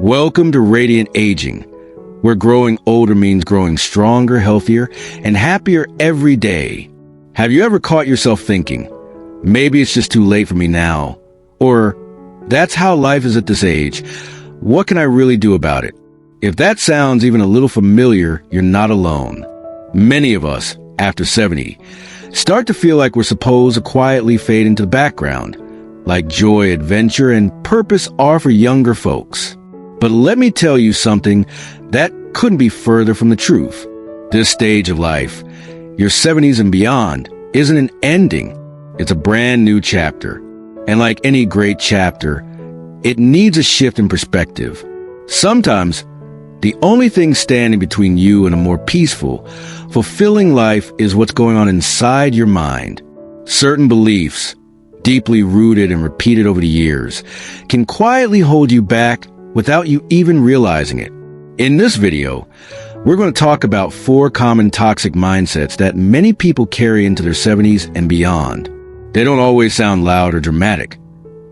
Welcome to Radiant Aging, where growing older means growing stronger, healthier, and happier every day. Have you ever caught yourself thinking, maybe it's just too late for me now? Or, that's how life is at this age. What can I really do about it? If that sounds even a little familiar, you're not alone. Many of us, after 70, start to feel like we're supposed to quietly fade into the background, like joy, adventure, and purpose are for younger folks. But let me tell you something that couldn't be further from the truth. This stage of life, your 70s and beyond, isn't an ending. It's a brand new chapter. And like any great chapter, it needs a shift in perspective. Sometimes, the only thing standing between you and a more peaceful, fulfilling life is what's going on inside your mind. Certain beliefs, deeply rooted and repeated over the years, can quietly hold you back without you even realizing it. In this video, we're going to talk about 4 common toxic mindsets that many people carry into their 70s and beyond. They don't always sound loud or dramatic,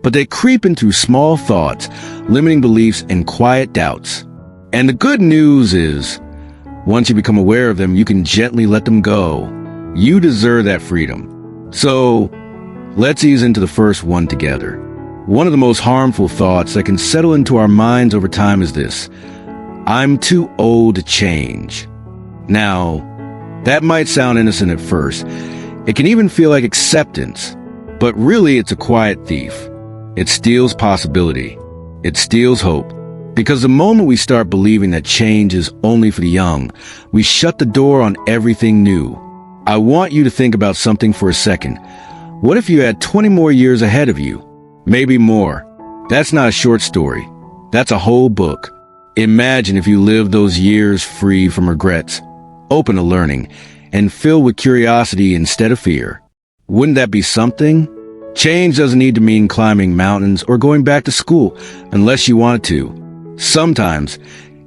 but they creep in through small thoughts, limiting beliefs, and quiet doubts. And the good news is, once you become aware of them, you can gently let them go. You deserve that freedom. So, let's ease into the first one together. One of the most harmful thoughts that can settle into our minds over time is this: I'm too old to change. Now, that might sound innocent at first. It can even feel like acceptance, but really it's a quiet thief. It steals possibility. It steals hope. Because the moment we start believing that change is only for the young, we shut the door on everything new. I want you to think about something for a second. What if you had 20 more years ahead of you? Maybe more. That's not a short story. That's a whole book. Imagine if you lived those years free from regrets, open to learning, and filled with curiosity instead of fear. Wouldn't that be something? Change doesn't need to mean climbing mountains or going back to school unless you want it to. Sometimes,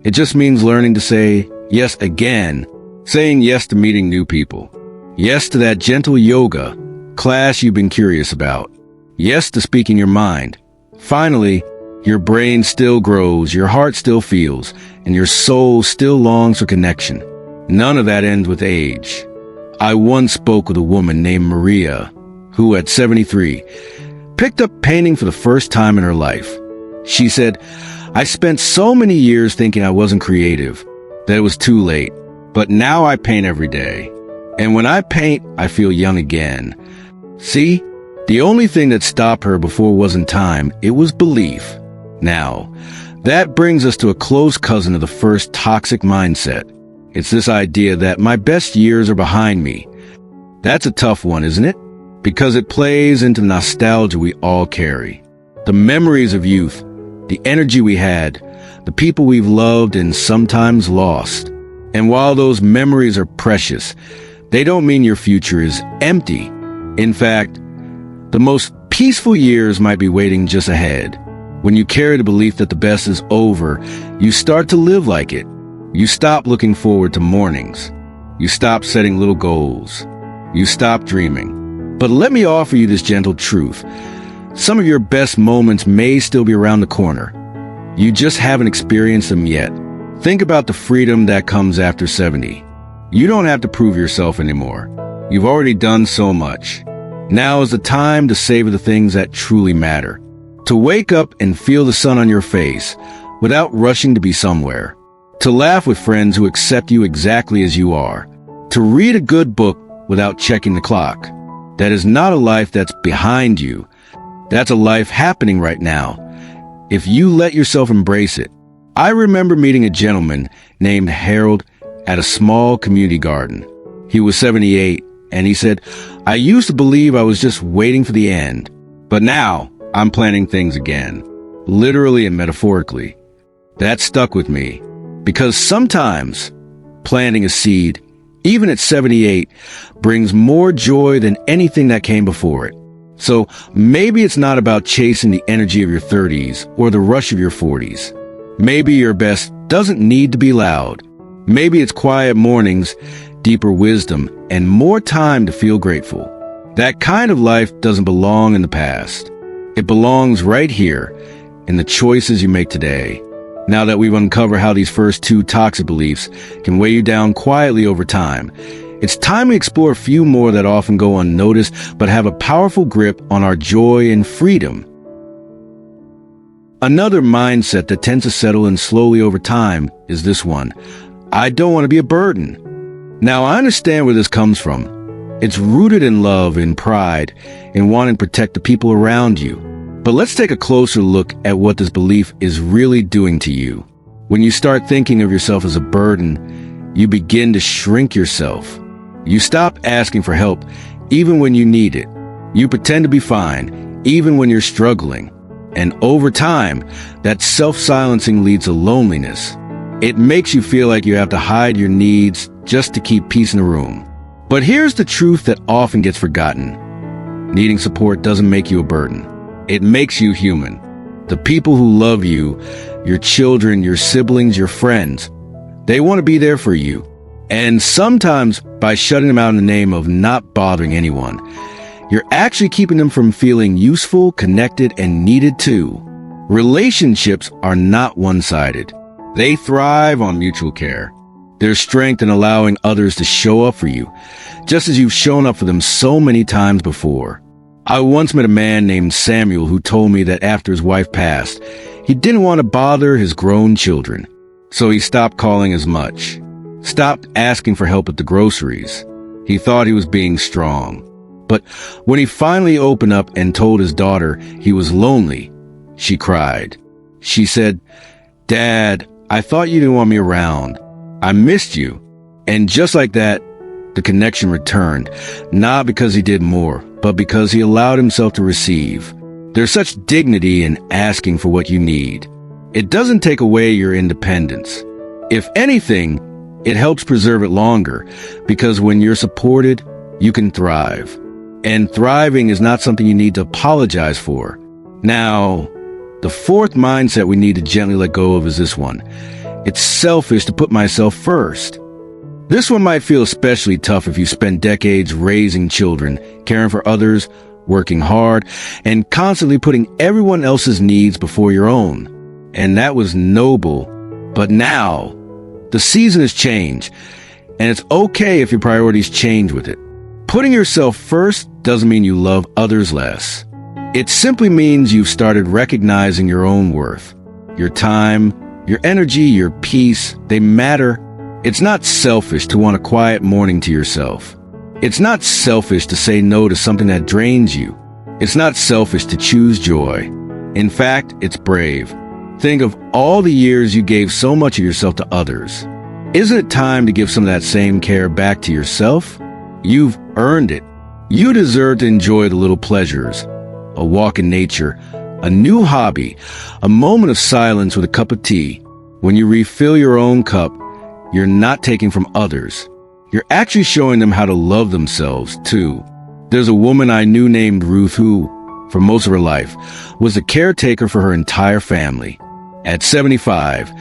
it just means learning to say yes again, saying yes to meeting new people, yes to that gentle yoga class you've been curious about, yes to speaking your mind. Finally, your brain still grows, your heart still feels, and your soul still longs for connection. None of that ends with age. I once spoke with a woman named Maria, who at 73, picked up painting for the first time in her life. She said, I spent so many years thinking I wasn't creative, that it was too late, but now I paint every day. And when I paint, I feel young again. See, the only thing that stopped her before wasn't time, it was belief. Now, that brings us to a close cousin of the first toxic mindset. It's this idea that my best years are behind me. That's a tough one, isn't it? Because it plays into the nostalgia we all carry. The memories of youth, the energy we had, the people we've loved and sometimes lost. And while those memories are precious, they don't mean your future is empty. In fact, the most peaceful years might be waiting just ahead. When you carry the belief that the best is over, you start to live like it. You stop looking forward to mornings. You stop setting little goals. You stop dreaming. But let me offer you this gentle truth. Some of your best moments may still be around the corner. You just haven't experienced them yet. Think about the freedom that comes after 70. You don't have to prove yourself anymore. You've already done so much. Now is the time to savor the things that truly matter. To wake up and feel the sun on your face without rushing to be somewhere. To laugh with friends who accept you exactly as you are. To read a good book without checking the clock. That is not a life that's behind you. That's a life happening right now, if you let yourself embrace it. I remember meeting a gentleman named Harold at a small community garden. He was 78, and he said, I used to believe I was just waiting for the end, but now I'm planning things again, literally and metaphorically. That stuck with me, because sometimes planting a seed, even at 78, brings more joy than anything that came before it. So maybe it's not about chasing the energy of your 30s or the rush of your 40s. Maybe your best doesn't need to be loud. Maybe it's quiet mornings, deeper wisdom, and more time to feel grateful. That kind of life doesn't belong in the past. It belongs right here in the choices you make today. Now that we've uncovered how these first two toxic beliefs can weigh you down quietly over time, it's time to explore a few more that often go unnoticed but have a powerful grip on our joy and freedom. Another mindset that tends to settle in slowly over time is this one: I don't want to be a burden. Now, I understand where this comes from. It's rooted in love and pride, in wanting to protect the people around you. But let's take a closer look at what this belief is really doing to you. When you start thinking of yourself as a burden, you begin to shrink yourself. You stop asking for help, even when you need it. You pretend to be fine, even when you're struggling. And over time, that self-silencing leads to loneliness. It makes you feel like you have to hide your needs just to keep peace in the room. But here's the truth that often gets forgotten. Needing support doesn't make you a burden. It makes you human. The people who love you, your children, your siblings, your friends, they want to be there for you. And sometimes, by shutting them out in the name of not bothering anyone, you're actually keeping them from feeling useful, connected, and needed too. Relationships are not one-sided. They thrive on mutual care. There's strength in allowing others to show up for you, just as you've shown up for them so many times before. I once met a man named Samuel who told me that after his wife passed, he didn't want to bother his grown children. So he stopped calling as much, stopped asking for help at the groceries. He thought he was being strong. But when he finally opened up and told his daughter he was lonely, she cried. She said, "Dad, I thought you didn't want me around. I missed you." And just like that, the connection returned, not because he did more, but because he allowed himself to receive. There's such dignity in asking for what you need. It doesn't take away your independence. If anything, it helps preserve it longer, because when you're supported, you can thrive. And thriving is not something you need to apologize for. Now, the fourth mindset we need to gently let go of is this one. It's selfish to put myself first. This one might feel especially tough if you spent decades raising children, caring for others, working hard, and constantly putting everyone else's needs before your own. And that was noble. But now, the season has changed, and it's okay if your priorities change with it. Putting yourself first doesn't mean you love others less. It simply means you've started recognizing your own worth. Your time, your energy, your peace, they matter. It's not selfish to want a quiet morning to yourself. It's not selfish to say no to something that drains you. It's not selfish to choose joy. In fact, it's brave. Think of all the years you gave so much of yourself to others. Isn't it time to give some of that same care back to yourself? You've earned it. You deserve to enjoy the little pleasures. A walk in nature, a new hobby, a moment of silence with a cup of tea. When you refill your own cup, you're not taking from others. You're actually showing them how to love themselves, too. There's a woman I knew named Ruth who, for most of her life, was a caretaker for her entire family. At 75,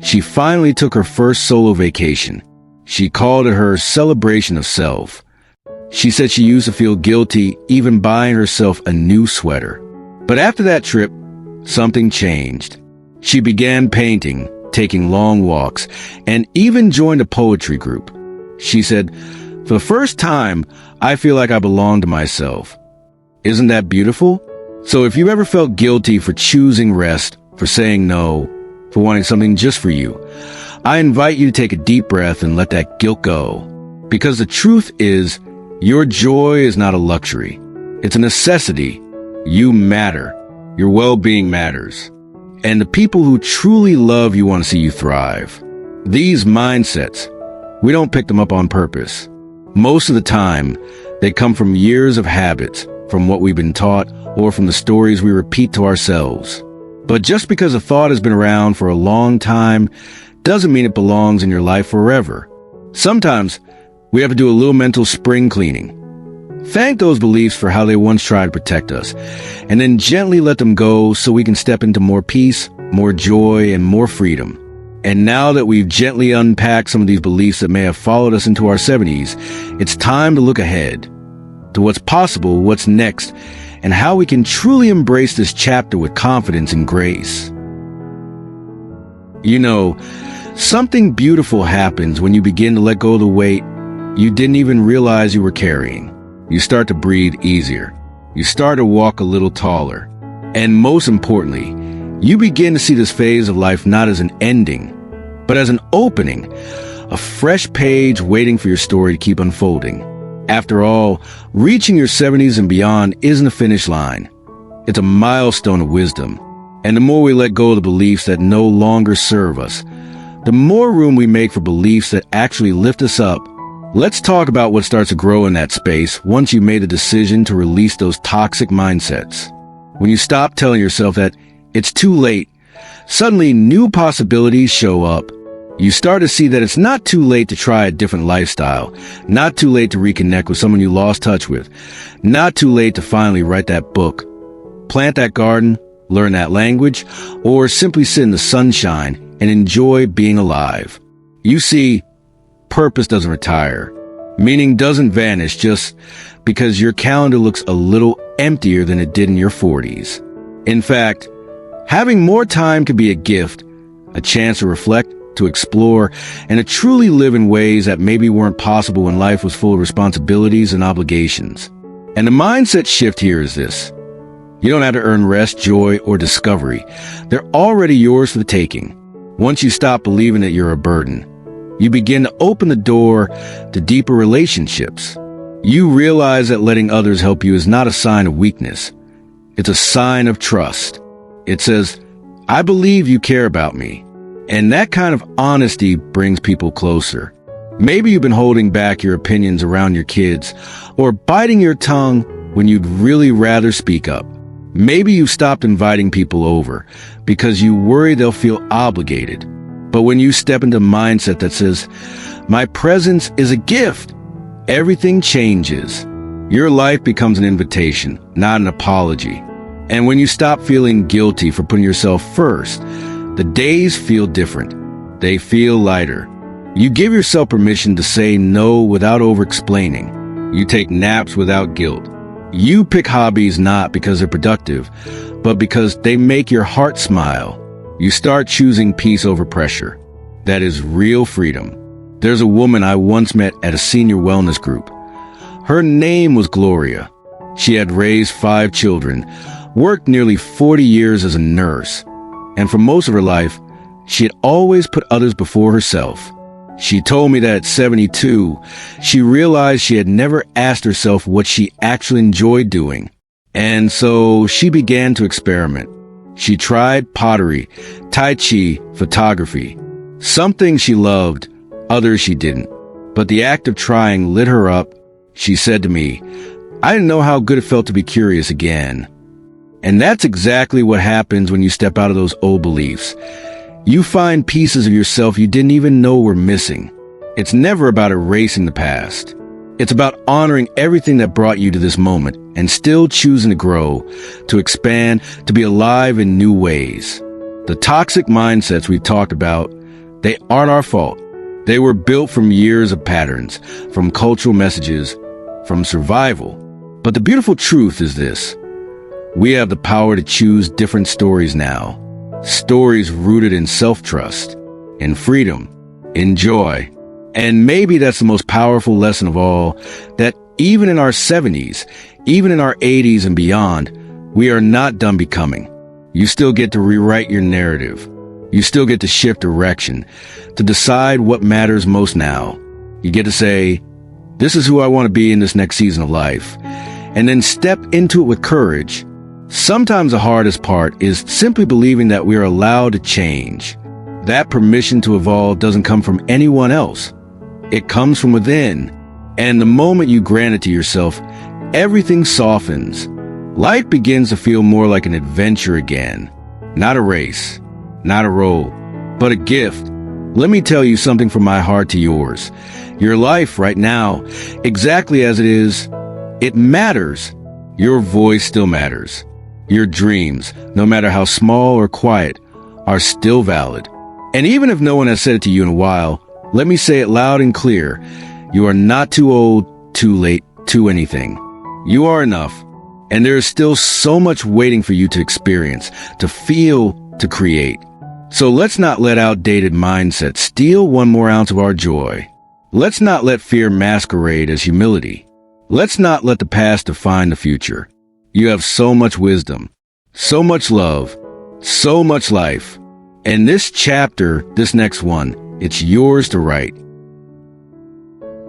she finally took her first solo vacation. She called it her celebration of self. She said she used to feel guilty even buying herself a new sweater. But after that trip, something changed. She began painting, taking long walks, and even joined a poetry group. She said, "For the first time, I feel like I belong to myself." Isn't that beautiful? So if you ever felt guilty for choosing rest, for saying no, for wanting something just for you, I invite you to take a deep breath and let that guilt go. Because the truth is, your joy is not a luxury. It's a necessity. You matter. Your well-being matters. And the people who truly love you want to see you thrive. These mindsets, we don't pick them up on purpose. Most of the time, they come from years of habits, from what we've been taught, or from the stories we repeat to ourselves. But just because a thought has been around for a long time doesn't mean it belongs in your life forever. Sometimes, we have to do a little mental spring cleaning. Thank those beliefs for how they once tried to protect us, and then gently let them go so we can step into more peace, more joy, and more freedom. And now that we've gently unpacked some of these beliefs that may have followed us into our 70s, it's time to look ahead to what's possible, what's next, and how we can truly embrace this chapter with confidence and grace. You know, something beautiful happens when you begin to let go of the weight you didn't even realize you were carrying. You start to breathe easier. You start to walk a little taller. And most importantly, you begin to see this phase of life not as an ending, but as an opening, a fresh page waiting for your story to keep unfolding. After all, reaching your 70s and beyond isn't a finish line. It's a milestone of wisdom. And the more we let go of the beliefs that no longer serve us, the more room we make for beliefs that actually lift us up. Let's talk about what starts to grow in that space once you made a decision to release those toxic mindsets. When you stop telling yourself that it's too late, suddenly new possibilities show up. You start to see that it's not too late to try a different lifestyle, not too late to reconnect with someone you lost touch with, not too late to finally write that book, plant that garden, learn that language, or simply sit in the sunshine and enjoy being alive. You see, purpose doesn't retire. Meaning doesn't vanish just because your calendar looks a little emptier than it did in your 40s. In fact, having more time can be a gift, a chance to reflect, to explore, and to truly live in ways that maybe weren't possible when life was full of responsibilities and obligations. And the mindset shift here is this. You don't have to earn rest, joy, or discovery. They're already yours for the taking. Once you stop believing that you're a burden, you begin to open the door to deeper relationships. You realize that letting others help you is not a sign of weakness. It's a sign of trust. It says, I believe you care about me. And that kind of honesty brings people closer. Maybe you've been holding back your opinions around your kids or biting your tongue when you'd really rather speak up. Maybe you've stopped inviting people over because you worry they'll feel obligated. But when you step into a mindset that says, my presence is a gift, everything changes. Your life becomes an invitation, not an apology. And when you stop feeling guilty for putting yourself first, the days feel different. They feel lighter. You give yourself permission to say no without over-explaining. You take naps without guilt. You pick hobbies not because they're productive, but because they make your heart smile. You start choosing peace over pressure. That is real freedom. There's a woman I once met at a senior wellness group. Her name was Gloria. She had raised 5 children, worked nearly 40 years as a nurse, and for most of her life, she had always put others before herself. She told me that at 72, she realized she had never asked herself what she actually enjoyed doing. And so she began to experiment. She tried pottery, tai chi, photography. Some things she loved, others she didn't. But the act of trying lit her up. She said to me, I didn't know how good it felt to be curious again. And that's exactly what happens when you step out of those old beliefs. You find pieces of yourself you didn't even know were missing. It's never about erasing the past. It's about honoring everything that brought you to this moment and still choosing to grow, to expand, to be alive in new ways. The toxic mindsets we've talked about, they aren't our fault. They were built from years of patterns, from cultural messages, from survival. But the beautiful truth is this. We have the power to choose different stories now. Stories rooted in self-trust, in freedom, in joy. And maybe that's the most powerful lesson of all, that even in our 70s, even in our 80s and beyond, we are not done becoming. You still get to rewrite your narrative. You still get to shift direction, to decide what matters most now. You get to say, this is who I want to be in this next season of life, and then step into it with courage. Sometimes the hardest part is simply believing that we are allowed to change. That permission to evolve doesn't come from anyone else. It comes from within. And the moment you grant it to yourself, everything softens. Life begins to feel more like an adventure again. Not a race, not a role, but a gift. Let me tell you something from my heart to yours. Your life right now, exactly as it is, it matters. Your voice still matters. Your dreams, no matter how small or quiet, are still valid. And even if no one has said it to you in a while, let me say it loud and clear. You are not too old, too late, too anything. You are enough. And there is still so much waiting for you to experience, to feel, to create. So let's not let outdated mindsets steal one more ounce of our joy. Let's not let fear masquerade as humility. Let's not let the past define the future. You have so much wisdom, so much love, so much life. And this chapter, this next one, it's yours to write.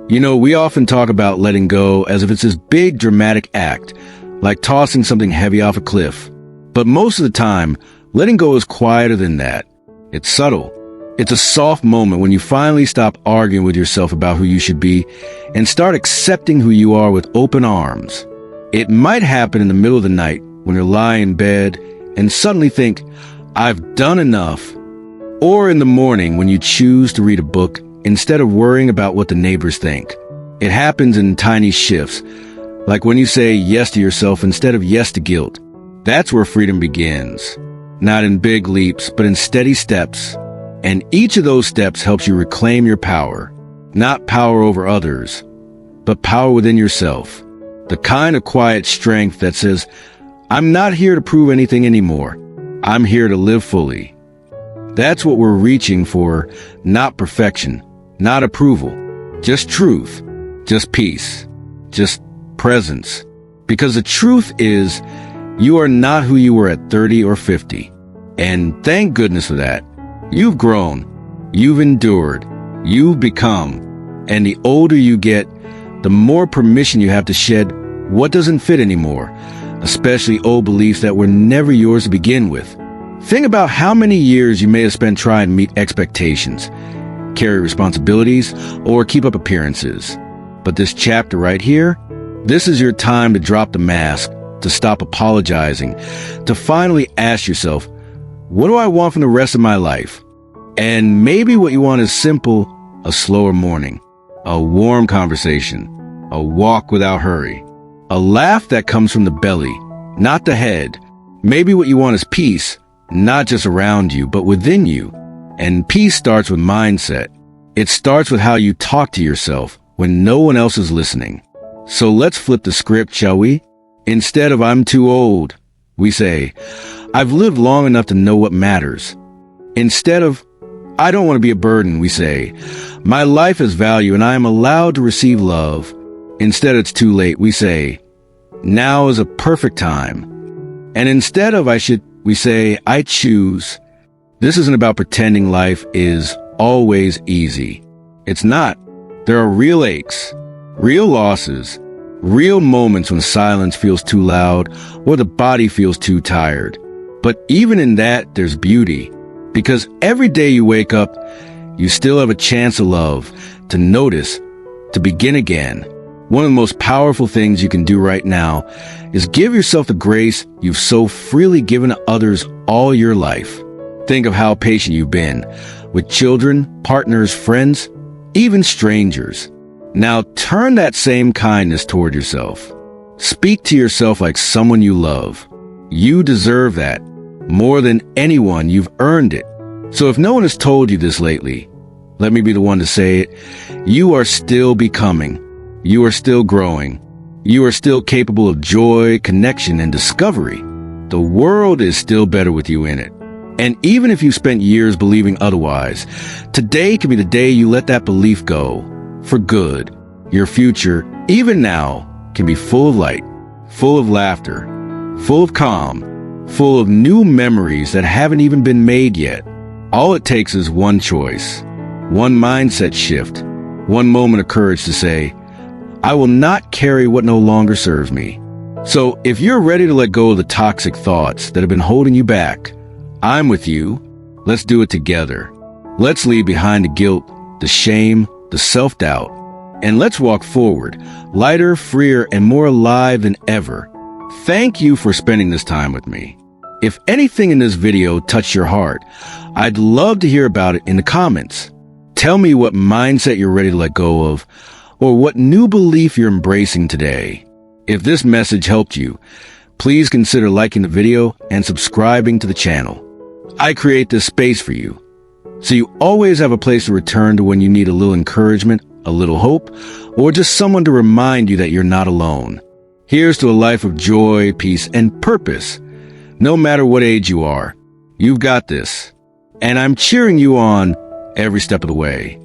You know, we often talk about letting go as if it's this big dramatic act, like tossing something heavy off a cliff. But most of the time, letting go is quieter than that. It's subtle. It's a soft moment when you finally stop arguing with yourself about who you should be and start accepting who you are with open arms. It might happen in the middle of the night when you're lying in bed and suddenly think, I've done enough. Or in the morning when you choose to read a book instead of worrying about what the neighbors think. It happens in tiny shifts, like when you say yes to yourself instead of yes to guilt. That's where freedom begins. Not in big leaps, but in steady steps. And each of those steps helps you reclaim your power. Not power over others, but power within yourself. The kind of quiet strength that says, I'm not here to prove anything anymore. I'm here to live fully. That's what we're reaching for, not perfection, not approval, just truth, just peace, just presence. Because the truth is, you are not who you were at 30 or 50. And thank goodness for that. You've grown, you've endured, you've become. And the older you get, the more permission you have to shed what doesn't fit anymore, especially old beliefs that were never yours to begin with. Think about how many years you may have spent trying to meet expectations, carry responsibilities, or keep up appearances. But this chapter right here, this is your time to drop the mask, to stop apologizing, to finally ask yourself, what do I want from the rest of my life? And maybe what you want is simple, a slower morning, a warm conversation, a walk without hurry, a laugh that comes from the belly, not the head. Maybe what you want is peace, not just around you, but within you. And peace starts with mindset. It starts with how you talk to yourself when no one else is listening. So let's flip the script, shall we? Instead of I'm too old, we say, I've lived long enough to know what matters. Instead of I don't want to be a burden, we say, my life has value and I am allowed to receive love. Instead it's too late, we say, now is a perfect time. And instead of I should, we say, I choose. This isn't about pretending life is always easy. It's not. There are real aches, real losses, real moments when silence feels too loud or the body feels too tired. But even in that, there's beauty. Because every day you wake up, you still have a chance to love, to notice, to begin again. One of the most powerful things you can do right now is give yourself the grace you've so freely given to others all your life. Think of how patient you've been with children, partners, friends, even strangers. Now turn that same kindness toward yourself. Speak to yourself like someone you love. You deserve that. More than anyone, you've earned it. So if no one has told you this lately, let me be the one to say it. You are still becoming. You are still growing. You are still capable of joy, connection, and discovery. The world is still better with you in it. And even if you spent years believing otherwise, today can be the day you let that belief go. For good. Your future, even now, can be full of light, full of laughter, full of calm, full of new memories that haven't even been made yet. All it takes is one choice, one mindset shift, one moment of courage to say, I will not carry what no longer serves me. So if you're ready to let go of the toxic thoughts that have been holding you back, I'm with you. Let's do it together. Let's leave behind the guilt, the shame, the self-doubt, and let's walk forward, lighter, freer, and more alive than ever. Thank you for spending this time with me. If anything in this video touched your heart, I'd love to hear about it in the comments. Tell me what mindset you're ready to let go of, or what new belief you're embracing today. If this message helped you, please consider liking the video and subscribing to the channel. I create this space for you, so you always have a place to return to when you need a little encouragement, a little hope, or just someone to remind you that you're not alone. Here's to a life of joy, peace, and purpose. No matter what age you are, you've got this. and I'm cheering you on every step of the way.